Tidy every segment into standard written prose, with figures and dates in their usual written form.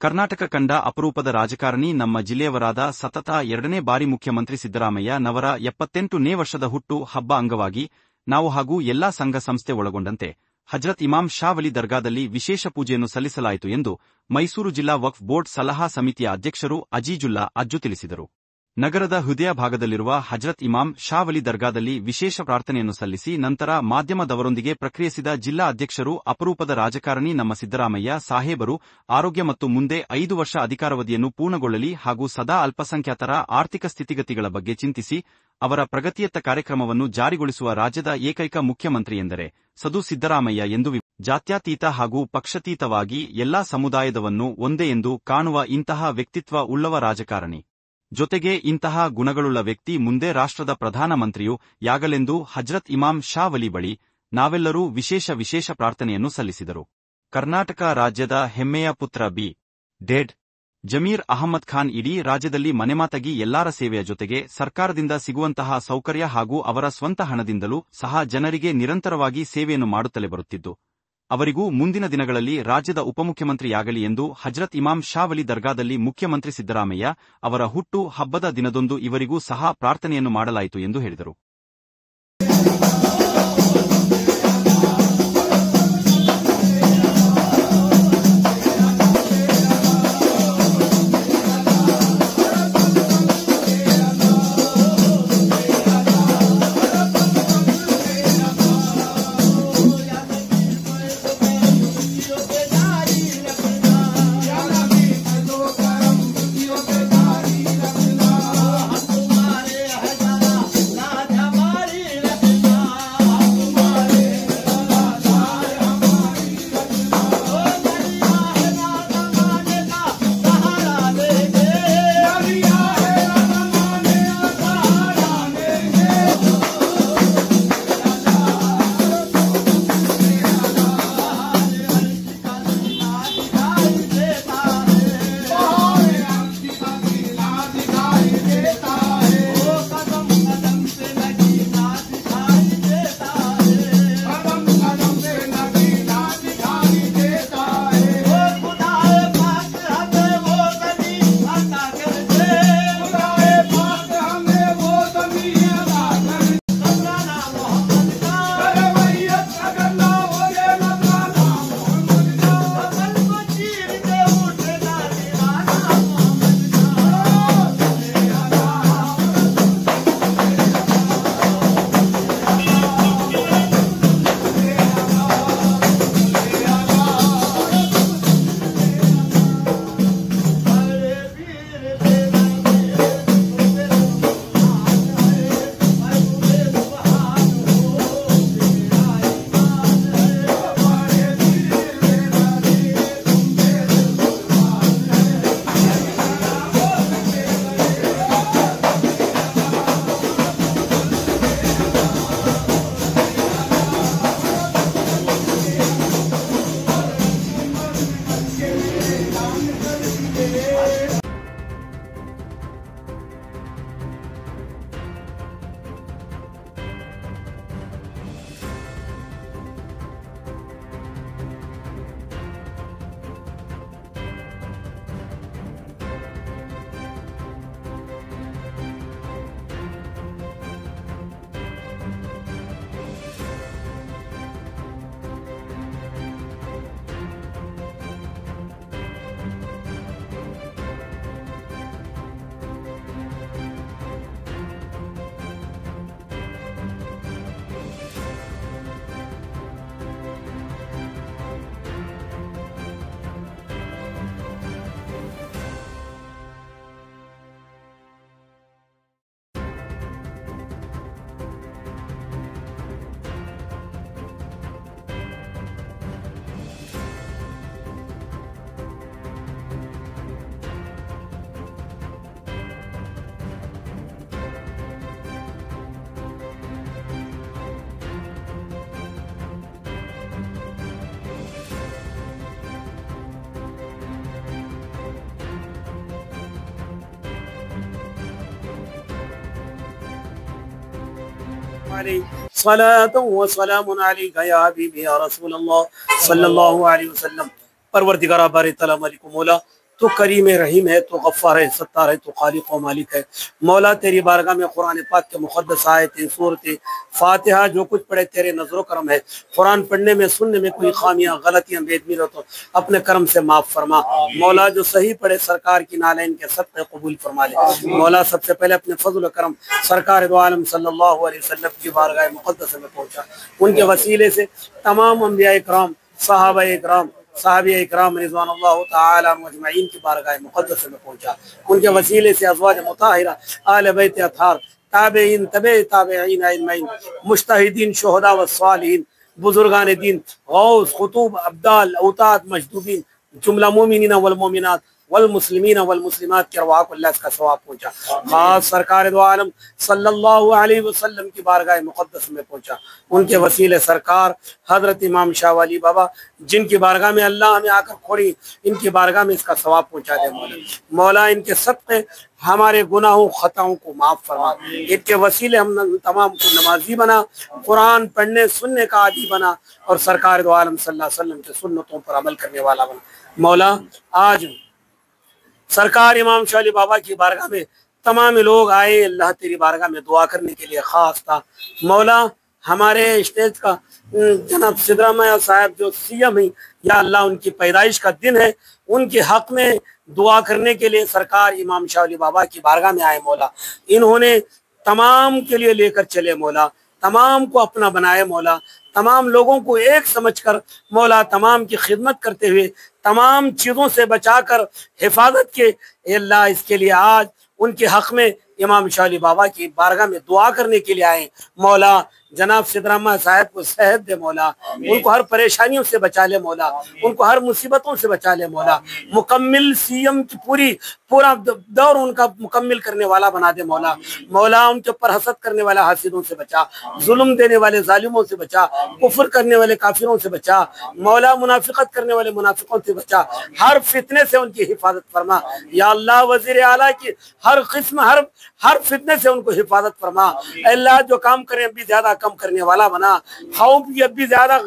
ಕರ್ನಾಟಕ ಕಂಡ ಅಪರೂಪದ ರಾಜಕಾರಣಿ ನಮ್ಮ ಜಿಲ್ಲೆಯವರಾದ ಸತತ 2ನೇ ಬಾರಿ ಮುಖ್ಯಮಂತ್ರಿ ಸಿದ್ದರಾಮಯ್ಯ ನವರ 78ನೇ ವರ್ಷದ ಹುಟ್ಟು ಹಬ್ಬ ಅಂಗವಾಗಿ ನಾವು ಹಾಗೂ ಎಲ್ಲಾ ಸಂಘ ಸಂಸ್ಥೆ ಒಳಗೊಂಡಂತೆ ಹಜರತ್ ಇಮಾಮ್ ಶಾ ವಲಿ ದರ್ಗಾದಲ್ಲಿ ವಿಶೇಷ ಪೂಜೆಯನ್ನು ಸಲ್ಲಿಸಲಾಯಿತು ಎಂದು ಮೈಸೂರು ಜಿಲ್ಲಾ ವಕ್ಫ್ ಬೋರ್ಡ್ ಸಲಹಾ ಸಮಿತಿಯ ಅಧ್ಯಕ್ಷರು ಅಜೀಜುಲ್ಲಾ ಅಜ್ಜು ತಿಳಿಸಿದರು. ನಗರದ ಹೃದಯ ಭಾಗದಲ್ಲಿರುವ ಹಜರತ್ ಇಮಾಮ್ ಶಾ ವಲಿ ದರ್ಗಾದಲ್ಲಿ ವಿಶೇಷ ಪ್ರಾರ್ಥನೆಯನ್ನು ಸಲ್ಲಿಸಿ ನಂತರ ಮಾಧ್ಯಮದವರೊಂದಿಗೆ ಪ್ರಕ್ರಿಯಿಸಿದ ಜಿಲ್ಲಾ ಅಧ್ಯಕ್ಷರು ಅಪರೂಪದ ರಾಜಕಾರಣಿ ನಮ್ಮ ಸಿದ್ದರಾಮಯ್ಯ ಸಾಹೇಬರು ಆರೋಗ್ಯ ಮತ್ತು ಮುಂದೆ 5 ವರ್ಷ ಅಧಿಕಾರಾವಧಿಯನ್ನು ಪೂರ್ಣಗೊಳ್ಳಲಿ ಹಾಗೂ ಸದಾ ಅಲ್ಪಸಂಖ್ಯಾತರ ಆರ್ಥಿಕ ಸ್ಥಿತಿಗತಿಗಳ ಬಗ್ಗೆ ಚಿಂತಿಸಿ ಅವರ ಪ್ರಗತಿಯತ್ತ ಕಾರ್ಯಕ್ರಮವನ್ನು ಜಾರಿಗೊಳಿಸುವ ರಾಜ್ಯದ ಏಕೈಕ ಮುಖ್ಯಮಂತ್ರಿ ಎಂದರೆ ಸದು ಸಿದ್ದರಾಮಯ್ಯ ಎಂದು ಜಾತ್ಯತೀತ ಹಾಗೂ ಪಕ್ಷಾತೀತವಾಗಿ ಎಲ್ಲಾ ಸಮುದಾಯದವನ್ನು ಒಂದೇ ಎಂದು ಕಾಣುವ ಇಂತಹ ವ್ಯಕ್ತಿತ್ವ ಉಳ್ಳವ ರಾಜಕಾರಣಿ. ಜೊತೆಗೆ ಇಂತಹ ಗುಣಗಳುಳ್ಳ ವ್ಯಕ್ತಿ ಮುಂದೆ ರಾಷ್ಟ್ರದ ಪ್ರಧಾನಮಂತ್ರಿಯೂ ಯಾಗಲೆಂದು ಹಜರತ್ ಇಮಾಮ್ ಶಾ ವಲಿ ಬಳಿ ನಾವೆಲ್ಲರೂ ವಿಶೇಷ ಪ್ರಾರ್ಥನೆಯನ್ನು ಸಲ್ಲಿಸಿದರು. ಕರ್ನಾಟಕ ರಾಜ್ಯದ ಹೆಮ್ಮೆಯ ಪುತ್ರ ಬಿ. ಡೆಡ್. ಜಮೀರ್ ಅಹಮದ್ ಖಾನ್ ಇಡೀ ರಾಜ್ಯದಲ್ಲಿ ಮನೆಮಾತಾಗಿ ಎಲ್ಲಾರ ಸೇವೆಯ ಜೊತೆಗೆ ಸರ್ಕಾರದಿಂದ ಸಿಗುವಂತಹ ಸೌಕರ್ಯ ಹಾಗೂ ಅವರ ಸ್ವಂತ ಹಣದಿಂದಲೂ ಸಹ ಜನರಿಗೆ ನಿರಂತರವಾಗಿ ಸೇವೆಯನ್ನು ಮಾಡುತ್ತಲೇ ಬರುತ್ತಿದ್ದು, ಅವರಿಗೂ ಮುಂದಿನ ದಿನಗಳಲ್ಲಿ ರಾಜ್ಯದ ಉಪಮುಖ್ಯಮಂತ್ರಿಯಾಗಲಿ ಎಂದು ಹಜರತ್ ಇಮಾಮ್ ಶಾ ವಲಿ ದರ್ಗಾದಲ್ಲಿ ಮುಖ್ಯಮಂತ್ರಿ ಸಿದ್ದರಾಮಯ್ಯ ಅವರ ಹುಟ್ಟು ಹಬ್ಬದ ದಿನದಂದು ಇವರಿಗೂ ಸಹ ಪ್ರಾರ್ಥನೆಯನ್ನು ಮಾಡಲಾಯಿತು ಎಂದು ಹೇಳಿದರು. सलातो व सलामुन अलैका या हबीबी या रसूल अल्लाह सल्लल्लाहु अलैहि वसल्लम। परवरदिगार बारे तआला मालिक मौला, तो करीम रहीम है, तो गफ्फार है, सत्तार है, तो खालिक व मालिक है। मौला तेरी बारगाह में कुरान पाक के मुक़द्दस आयतें, सूरतें, फातिहा जो कुछ पढ़े तेरे नजर करम है। कुरान पढ़ने में सुनने में कोई खामियां गलतियां बेदबी हो तो अपने करम से माफ फरमा। मौला जो सही पढ़े सरकार की नालैन के सदक़े कबूल फरमा ले। मौला सबसे पहले अपने फजल करम सरकार दो आलम सल्लल्लाहु अलैहि वसल्लम की बारगाह मुक़द्दस में पहुंचा। उनके वसीले से तमाम अंबिया इकराम, सहाबा इकराम, साहबी इकराम रिज़वानुल्लाह तआला अजमईन की बारगाह मुक़द्दस में पहुंचा। उनके वसीले से अज़वाज मुताहिरा, आले बैत अतार, ताबईन, तबे ताबईन, अजमईन, मुज्तहिदीन, शुहदा व सालिहीन, बुजुर्गान दीन, गौस, खुतूब, अब्दाल, औताद, मजदूबीन, जुमला मोमिनीन वल मोमिनात वल मुस्लिमीन वल मुस्लिमात के अरवाह को अल्लाह का सवाब पहुंचा। खास सरकार दो आलम सल्लल्लाहु अलैहि वसल्लम की बारगाह मुक़द्दस में पहुंचा। उनके वसीले सरकार हजरत इमाम शाह वाली बाबा, जिनकी बारगाह में अल्लाह हमें आकर खोड़ी, इनकी बारगाह में इसका सवाब पहुंचा दे मौला। मौला इनके सदक़े हमारे गुनाहों खताओं को माफ़ फरमा। इनके वसीले हम तमाम को नमाजी बना, कुरान पढ़ने सुनने का आदी बना और सरकार दो आलम सल्लल्लाहु अलैहि वसल्लम के सुन्नतों पर अमल करने वाला बना। मौला आज सरकार इमाम शाह बाबा की बारगाह में तमाम लोग आए, अल्लाह तेरी बारगाह में दुआ करने के लिए ख़ास था। मौला हमारे स्टेज का जनाब सिद्धरामैया साहब जो सीएम हैं, या अल्लाह उनकी पैदाइश का दिन है, उनके हक में दुआ करने के लिए सरकार इमाम शाह बाबा की बारगाह में आए। मौला इन्होंने तमाम के लिए लेकर चले मौला, तमाम को अपना बनाए मौला, तमाम लोगों को एक समझकर मौला तमाम की खिदमत करते हुए तमाम चीज़ों से बचाकर हिफाजत के अल्लाह, इसके लिए आज उनके हक में इमाम शाह बाबा की बारगाह में दुआ करने के लिए आए। मौला जनाब सिद्धरामैया साहब को सेहत दे मौला, उनको हर परेशानियों से बचा ले मौला, उनको हर मुसीबतों से बचा ले मौला। मुकम्मिल सीएम की पूरा दौर उनका मुकम्मिल करने वाला बना दे मौला। मौला उनके ऊपर हसद करने वाले हासिदों से बचा, जुल्म देने वाले जालिमों से बचा, कुफ्र करने वाले काफिरों से बचा मौला, मुनाफिकत करने वाले मुनाफिकों से बचा, हर फितने से उनकी हिफाजत फरमा। या अल्लाह वज़ीर आला की हर किस्म हर फितने से उनको हिफाजत फरमा। अल्लाह जो काम करें अभी ज्यादा कम करने वाला बना, खौफ की अभी ज्यादा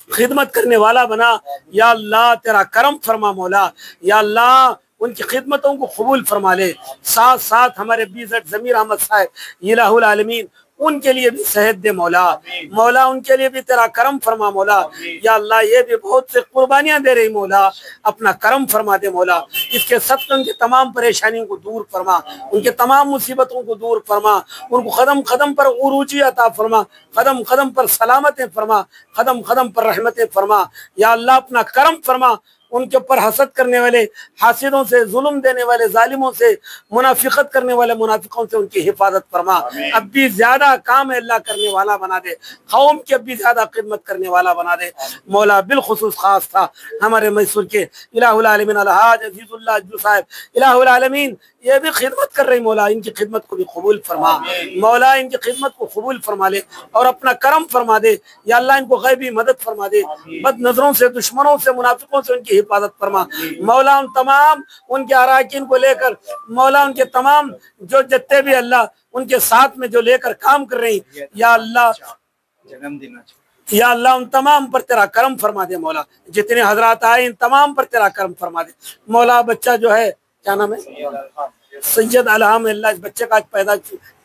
खिदमत करने वाला बना। या अल्लाह तेरा करम फरमा मौला, या अल्लाह उनकी खिदमतों को कबूल फरमा ले। साथ साथ हमारे बीज़ट ज़मीर अहमद साहब इलाहुल आलमीन, उनके लिए भी सेहत दे मौला। मौला उनके लिए भी तेरा करम फरमा मौला। या अल्लाह ये भी बहुत से कुर्बानियां दे रही मौला, अपना करम फरमा दे मौला। इसके सत्य उनकी तमाम परेशानियों को दूर फरमा, उनके तमाम मुसीबतों को दूर फरमा, उनको कदम कदम पर उरूजी अता फरमा, कदम कदम पर सलामतें फरमा, कदम कदम पर रहमतें फरमा। या अल्लाह अपना करम फरमा, उनके ऊपर हसद करने वाले हासिदों से, जुल्म देने वाले जालिमों से, मुनाफिकत करने वाले मुनाफिकों से उनकी हिफाजत फरमा। अब भी ज्यादा काम अल्लाह करने वाला बना दे, कौम की अब भी ज्यादा खिदमत करने वाला बना दे मौला। बिलखुसूस खास था हमारे मैसूर के इलाहुल आलमीन अलहाज अजीजुल्लाह अज्जू साहब इलाहुल आलमीन, ये भी खिदमत कर रही मौला, इनकी खिदमत को भी कबूल फरमा मौला, इनकी खिदमत को कबूल फरमा ले और अपना करम फरमा दे। या अल्लाह इनको गैबी मदद फरमा दे, बद नजरों से, दुश्मनों से, मुनाफिकों से उनकी हिफाजत फरमा मौला। उन तमाम उनके अराकीन को लेकर मौला, उनके तमाम जो जितने भी अल्लाह उनके साथ में जो लेकर काम कर रही, या अल्लाह या अल्लाह उन तमाम पर तेरा करम फरमा दे मौला। जितने हजरात आए इन तमाम पर तेरा करम फरमा दे मौला। बच्चा जो है, क्या नाम है, सैयद अलहम, अल्लाह इस बच्चे का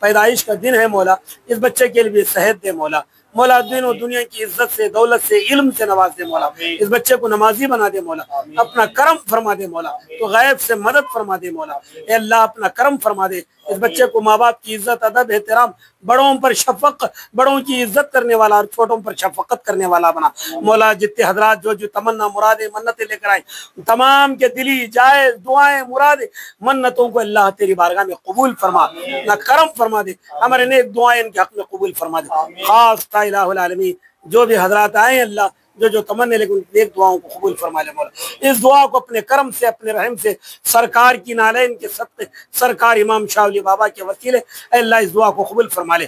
पैदाइश का दिन है मौला, इस बच्चे के लिए भी सेहत दे मौला। मौला दिन और दुनिया की इज्जत से, दौलत से, इल्म से नवाज दे मौला। इस बच्चे को नमाजी बना दे मौला, अपना करम फरमा दे मौला, तो गैब से मदद फरमा दे मौला। ए अल्लाह अपना करम फरमा दे। इस बच्चे को माँ बाप की इज्जत, अदब, एहतराम, बड़ों पर शफक, बड़ों की इज्जत करने वाला और छोटों पर शफकत करने वाला बना मौला। जितने हजरात जो जो तमन्ना मुरादे मन्नतें लेकर आए, तमाम के दिली जायज दुआएं मुरादे मन्नतों को अल्लाह तेरी बारगाह में कबूल फरमा, ना करम फरमा दे। हमारे नेक दुआएं इनके हक में कबूल फरमा दे। खास इलाहुल आलमीन जो भी हजरात आए अल्लाह, जो जो तमन्ने लेकिन नेक दुआओं को कबूल फरमा ले मौला। इस दुआ को अपने करम से, अपने रहम से, सरकार की नालैन के सत्ते, सरकार इमाम शाह बाबा के वसीले अल्लाह इस दुआ को कबूल फरमा ले।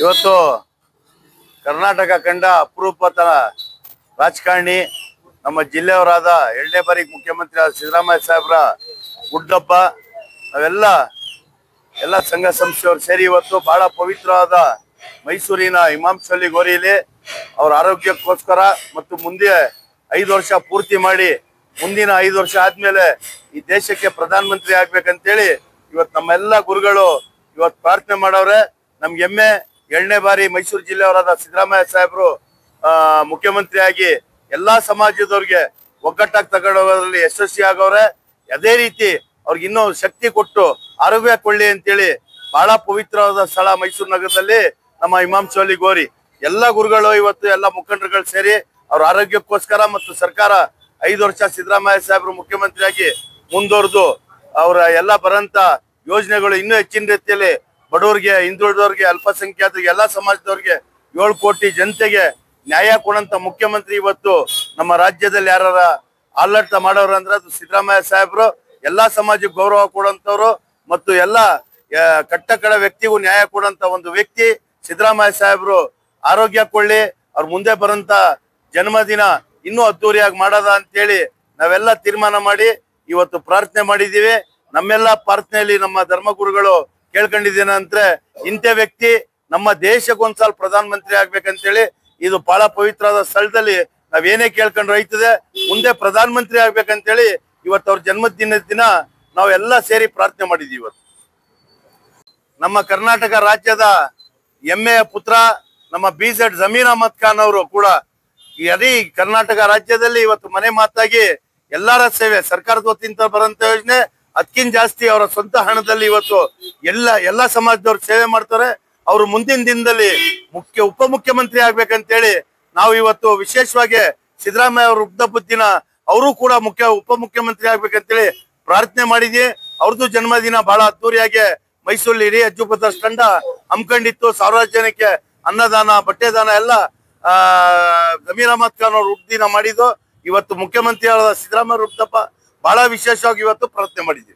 ಇವತ್ತು ಕರ್ನಾಟಕ ಕಂಡ ಅಪರೂಪದ ರಾಜಕಾರಣಿ ನಮ್ಮ ಜಿಲ್ಲೆಯವರಾದ 2ನೇ ಬಾರಿ ಮುಖ್ಯಮಂತ್ರಿ ಸಿದ್ದರಾಮಯ್ಯ ಸಾಹೇಬ್ರ ಹುಟ್ಟುಹಬ್ಬ ಎಲ್ಲ ಸಂಘ ಸಂಸ್ಥೆಯವರು ಸೇರಿ ಇವತ್ತು ಬಹಳ ಪವಿತ್ರವಾದ ಮೈಸೂರಿನ ಇಮಾಂಶಲ್ಲಿ ಗೋರಿಯಲ್ಲಿ ಅವರ ಆರೋಗ್ಯಕ್ಕೋಸ್ಕರ ಮತ್ತು ಮುಂದೆ 5 ವರ್ಷ ಪೂರ್ತಿ ಮಾಡಿ ಮುಂದಿನ 5 ವರ್ಷ ಆದ್ಮೇಲೆ ಈ ದೇಶಕ್ಕೆ ಪ್ರಧಾನಮಂತ್ರಿ ಆಗ್ಬೇಕಂತೇಳಿ ಇವತ್ತು ನಮ್ಮೆಲ್ಲ ಗುರುಗಳು ಇವತ್ತು ಪ್ರಾರ್ಥನೆ ಮಾಡವ್ರೆ. ನಮ್ಗೆ ಹೆಮ್ಮೆ 2ನೇ ಬಾರಿ ಮೈಸೂರು ಜಿಲ್ಲೆಯವರಾದ ಸಿದ್ದರಾಮಯ್ಯ ಸಾಹೇಬರು ಮುಖ್ಯಮಂತ್ರಿಯಾಗಿ ಎಲ್ಲಾ ಸಮಾಜದವ್ರಿಗೆ ಒಗ್ಗಟ್ಟಾಗಿ ತಗೊಂಡೋಗೋದ್ರಲ್ಲಿ ಯಶಸ್ವಿ ಆಗವ್ರೆ. ಅದೇ ರೀತಿ ಅವ್ರಿಗೆ ಇನ್ನೂ ಶಕ್ತಿ ಕೊಟ್ಟು ಆರೋಗ್ಯ ಕೊಳ್ಳಿ ಅಂತೇಳಿ ಬಹಳ ಪವಿತ್ರವಾದ ಸ್ಥಳ ಮೈಸೂರು ನಗರದಲ್ಲಿ ನಮ್ಮ ಇಮಾಂಶಲ್ಲಿ ಗೋರಿ ಎಲ್ಲ ಗುರುಗಳು ಇವತ್ತು ಎಲ್ಲ ಮುಖಂಡರುಗಳು ಸೇರಿ ಅವ್ರ ಆರೋಗ್ಯಕ್ಕೋಸ್ಕರ ಮತ್ತು ಸರ್ಕಾರ 5 ವರ್ಷ ಸಿದ್ದರಾಮಯ್ಯ ಸಾಹೇಬರು ಮುಖ್ಯಮಂತ್ರಿಯಾಗಿ ಮುಂದುವರೆದು ಅವರ ಎಲ್ಲ ಬರಂತ ಯೋಜನೆಗಳು ಇನ್ನೂ ಹೆಚ್ಚಿನ ರೀತಿಯಲ್ಲಿ ಬಡವರಿಗೆ, ಹಿಂದುಳಿದವ್ರಿಗೆ, ಅಲ್ಪಸಂಖ್ಯಾತರಿಗೆ, ಎಲ್ಲಾ ಸಮಾಜದವ್ರಿಗೆ 7 ಕೋಟಿ ಜನತೆಗೆ ನ್ಯಾಯ ಕೊಡಂತ ಮುಖ್ಯಮಂತ್ರಿ ಇವತ್ತು ನಮ್ಮ ರಾಜ್ಯದಲ್ಲಿ ಯಾರ ಆಡಳಿತ ಮಾಡೋರು ಅಂದ್ರೆ ಅದು ಸಿದ್ದರಾಮಯ್ಯ ಸಾಹೇಬರು. ಎಲ್ಲಾ ಸಮಾಜಕ್ಕೆ ಗೌರವ ಕೊಡುವಂತವ್ರು ಮತ್ತು ಎಲ್ಲ ಕಟ್ಟಕಡ ವ್ಯಕ್ತಿಗೂ ನ್ಯಾಯ ಕೊಡುವಂತ ಒಂದು ವ್ಯಕ್ತಿ ಸಿದ್ದರಾಮಯ್ಯ ಸಾಹೇಬರು. ಆರೋಗ್ಯ ಕೊಳ್ಳಿ, ಅವ್ರ ಮುಂದೆ ಬರಂತ ಜನ್ಮದಿನ ಇನ್ನೂ ಅದ್ದೂರಿಯಾಗಿ ಮಾಡೋದ ಅಂತೇಳಿ ನಾವೆಲ್ಲ ತೀರ್ಮಾನ ಮಾಡಿ ಇವತ್ತು ಪ್ರಾರ್ಥನೆ ಮಾಡಿದೀವಿ. ನಮ್ಮೆಲ್ಲ ಪ್ರಾರ್ಥನೆಯಲ್ಲಿ ನಮ್ಮ ಧರ್ಮಗುರುಗಳು ಕೇಳ್ಕೊಂಡಿದ್ದೇನಂದ್ರೆ ಇಂಥ ವ್ಯಕ್ತಿ ನಮ್ಮ ದೇಶಕ್ಕೊಂದ್ಸಲ ಪ್ರಧಾನಮಂತ್ರಿ ಆಗ್ಬೇಕಂತೇಳಿ ಇದು ಬಹಳ ಪವಿತ್ರವಾದ ಸ್ಥಳದಲ್ಲಿ ನಾವೇನೇ ಕೇಳ್ಕೊಂಡ್ರೆ ರೈತದೆ ಮುಂದೆ ಪ್ರಧಾನಮಂತ್ರಿ ಆಗ್ಬೇಕಂತೇಳಿ ಇವತ್ತು ಅವ್ರ ಜನ್ಮದಿನ ದಿನ ನಾವೆಲ್ಲ ಸೇರಿ ಪ್ರಾರ್ಥನೆ ಮಾಡಿದೀವಿ. ಇವತ್ತು ನಮ್ಮ ಕರ್ನಾಟಕ ರಾಜ್ಯದ ಹೆಮ್ಮೆಯ ಪುತ್ರ ನಮ್ಮ BZ ಜಮೀರ್ ಅಹಮದ್ ಖಾನ್ ಅವರು ಕೂಡ ಇಡೀ ಕರ್ನಾಟಕ ರಾಜ್ಯದಲ್ಲಿ ಇವತ್ತು ಮನೆ ಮಾತಾಗಿ ಎಲ್ಲರ ಸೇವೆ ಸರ್ಕಾರದ ವತಿಯಿಂದ ಬರಂತ ಯೋಜನೆ ಅದಕ್ಕಿಂತ ಜಾಸ್ತಿ ಅವರ ಸ್ವಂತ ಹಣದಲ್ಲಿ ಇವತ್ತು ಎಲ್ಲ ಸಮಾಜದವ್ರು ಸೇವೆ ಮಾಡ್ತಾರೆ. ಅವರು ಮುಂದಿನ ದಿನದಲ್ಲಿ ಉಪಮುಖ್ಯಮಂತ್ರಿ ಆಗ್ಬೇಕಂತೇಳಿ ನಾವು ಇವತ್ತು ವಿಶೇಷವಾಗಿ ಸಿದ್ದರಾಮಯ್ಯ ಅವ್ರ ಹುಟ್ಟುಹಬ್ಬದ ದಿನ ಅವರು ಕೂಡ ಉಪಮುಖ್ಯಮಂತ್ರಿ ಆಗ್ಬೇಕಂತೇಳಿ ಪ್ರಾರ್ಥನೆ ಮಾಡಿದ್ವಿ. ಅವ್ರದ್ದು ಜನ್ಮದಿನ ಬಹಳ ಅದ್ದೂರಿಯಾಗಿ ಮೈಸೂರಲ್ಲಿ ಇಡೀ ಅಜ್ಜುಪದ ತಂಡ ಹಮ್ಮಿಕೊಂಡಿತ್ತು. ಸಾವಿರಾರು ಜನಕ್ಕೆ ಅನ್ನದಾನ, ಬಟ್ಟೆ ದಾನ ಎಲ್ಲ ಜಮೀರ್ ಅಹಮದ್ ಖಾನ್ ಅವ್ರ ಹುಟ್ಟುದಿನ ಮಾಡಿದ್ದು. ಇವತ್ತು ಮುಖ್ಯಮಂತ್ರಿ ಆದ ಸಿದ್ದರಾಮಯ್ಯ ಹುಟ್ಟುಹಬ್ಬ ಬಹಳ ವಿಶೇಷವಾಗಿ ಇವತ್ತು ಪ್ರಾರ್ಥನೆ ಮಾಡಿದ್ವಿ.